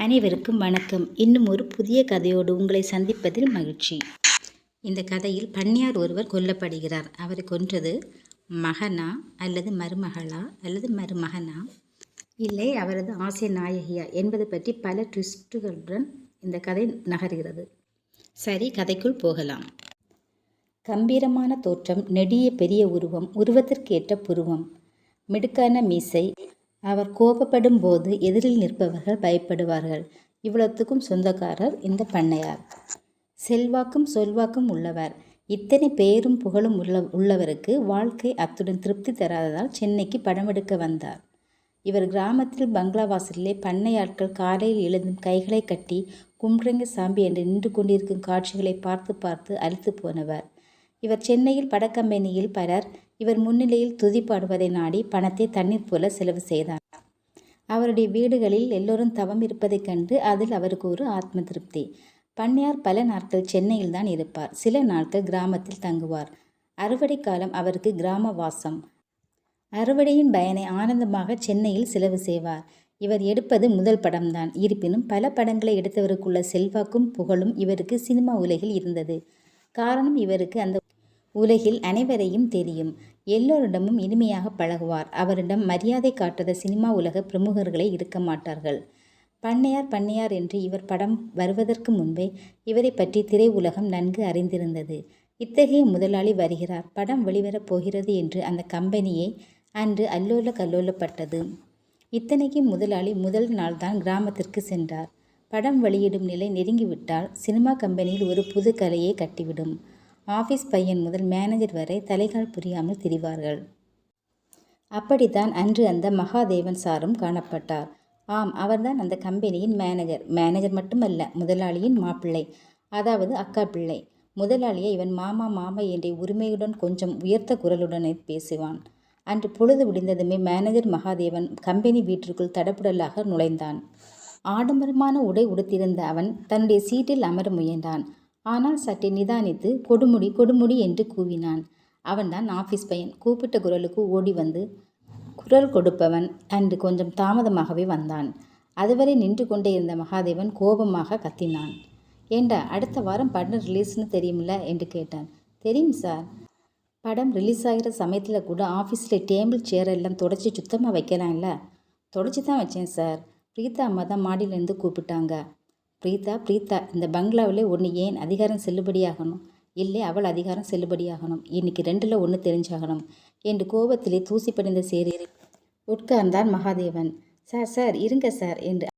அனைவருக்கும் வணக்கம். இன்னும் ஒரு புதிய கதையோடு உங்களை சந்திப்பதில் மகிழ்ச்சி. இந்த கதையில் பண்ணையார் ஒருவர் கொல்லப்படுகிறார். அவரை கொன்றது மகனா அல்லது மருமகளா அல்லது மருமகனா, இல்லை அவரது ஆசை நாயகியா என்பது பற்றி பல ட்விஸ்டுகளுடன் இந்த கதை நகர்கிறது. சரி, கதைக்குள் போகலாம். கம்பீரமான தோற்றம், நெடிய பெரிய உருவம், உருவத்திற்கேற்ற புருவம், மிடுக்கான மீசை. அவர் கோபப்படும் போது எதிரில் நிற்பவர்கள் பயப்படுவார்கள். இவ்வளவுக்கும் சொந்தக்காரர் இந்த பண்ணையார். செல்வாக்கும் சொல்வாக்கும் உள்ளவர். இத்தனை பெயரும் புகழும் உள்ளவருக்கு வாழ்க்கை அத்துடன் திருப்தி தராததால் சென்னைக்கு படமெடுக்க வந்தார். இவர் கிராமத்தில் பங்களா வாசலிலே பண்ணையாட்கள் காலையில் எழுந்தும் கைகளை கட்டி கும்பிடுங்க சாம்பி என்று நின்று கொண்டிருக்கும் காட்சிகளை பார்த்து பார்த்து அழுத்து போனவர். இவர் சென்னையில் படக்கம்பெனியில் பலர் இவர் முன்னிலையில் துதி பாடுவதை நாடி பணத்தை தண்ணீர் போல செலவு செய்தார். அவருடைய வீடுகளில் எல்லோரும் தவம் இருப்பதைக் கண்டு அதில் அவருக்கு ஒரு ஆத்ம திருப்தி. பண்ணையார் பல நாட்கள் சென்னையில் தான் இருப்பார். சில நாட்கள் கிராமத்தில் தங்குவார். அறுவடை காலம் அவருக்கு கிராம வாசம். அறுவடையின் பயனை ஆனந்தமாக சென்னையில் செலவு செய்வார். இவர் எடுப்பது முதல் படம்தான். இருப்பினும் பல படங்களை எடுத்தவருக்குள்ள செல்வாக்கும் புகழும் இவருக்கு சினிமா உலகில் இருந்தது. காரணம், இவருக்கு அந்த உலகில் அனைவரையும் தெரியும். எல்லோரிடமும் இனிமையாக பழகுவார். அவரிடம் மரியாதை காட்டாத சினிமா உலக பிரமுகர்களை இருக்க மாட்டார்கள். பண்ணையார் பண்ணையார் என்று இவர் படம் வருவதற்கு முன்பே இவரை பற்றி திரை உலகம் நன்கு அறிந்திருந்தது. இத்தகைய முதலாளி வருகிறார், படம் வெளிவரப் போகிறது என்று அந்த கம்பெனியை அன்று அல்லோல கல்லோலப்பட்டது. இத்தனைக்கும் முதலாளி முதல் நாள்தான் கிராமத்திற்கு சென்றார். படம் வெளியிடும் நிலை நெருங்கிவிட்டால் சினிமா கம்பெனியில் ஒரு புது கலையை கட்டிவிடும். ஆஃபீஸ் பையன் முதல் மேனேஜர் வரை தலைகால் புரியாமல் திரிவார்கள். அப்படித்தான் அன்று அந்த மகாதேவன் சாரும் காணப்பட்டார். ஆம், அவர்தான் அந்த கம்பெனியின் மேனேஜர். மேனேஜர் மட்டுமல்ல, முதலாளியின் மாப்பிள்ளை, அதாவது அக்கா பிள்ளை. முதலாளியை இவன் மாமா மாமா என்ற உரிமையுடன் கொஞ்சம் உயர்த்த குரலுடனே பேசுவான். அன்று பொழுது விடிந்ததுமே மேனேஜர் மகாதேவன் கம்பெனி வீட்டிற்குள் தடபுடலாக நுழைந்தான். ஆடம்பரமான உடை உடுத்திருந்த அவன் தன்னுடைய சீட்டில் அமர முயன்றான். ஆனால் சற்றே நிதானித்து கொடுமுடி கொடுமுடி என்று கூவினான். அவன்தான் ஆஃபீஸ் பையன். கூப்பிட்ட குரலுக்கு ஓடி வந்து குரல் கொடுப்பவன் அன்று கொஞ்சம் தாமதமாகவே வந்தான். அதுவரை நின்று கொண்டே இருந்த மகாதேவன் கோபமாக கத்தினான். ஏண்டா, அடுத்த வாரம் படம் ரிலீஸ்னு தெரியுமில்ல என்று கேட்டான். தெரியும் சார். படம் ரிலீஸ் ஆகிற சமயத்தில் கூட ஆஃபீஸில் டேபிள் சேர் எல்லாம் தொடச்சி சுத்தமாக வைக்கலாம்ல. தொடச்சி தான் வச்சேன் சார். பிரீதா அம்மா தான் மாடியிலேருந்து கூப்பிட்டாங்க. பிரீதா, இந்த பங்களாவிலே ஒன்று ஏன் அதிகாரம் செல்லுபடியாகணும்? இல்லை, அவள் அதிகாரம் செல்லுபடியாகணும். இன்னைக்கு 2ல் 1 தெரிஞ்சாகணும் என்று கோபத்திலே தூசி படிந்த சேரில் உட்கார்ந்தான் மகாதேவன். சார் இருங்க சார் என்று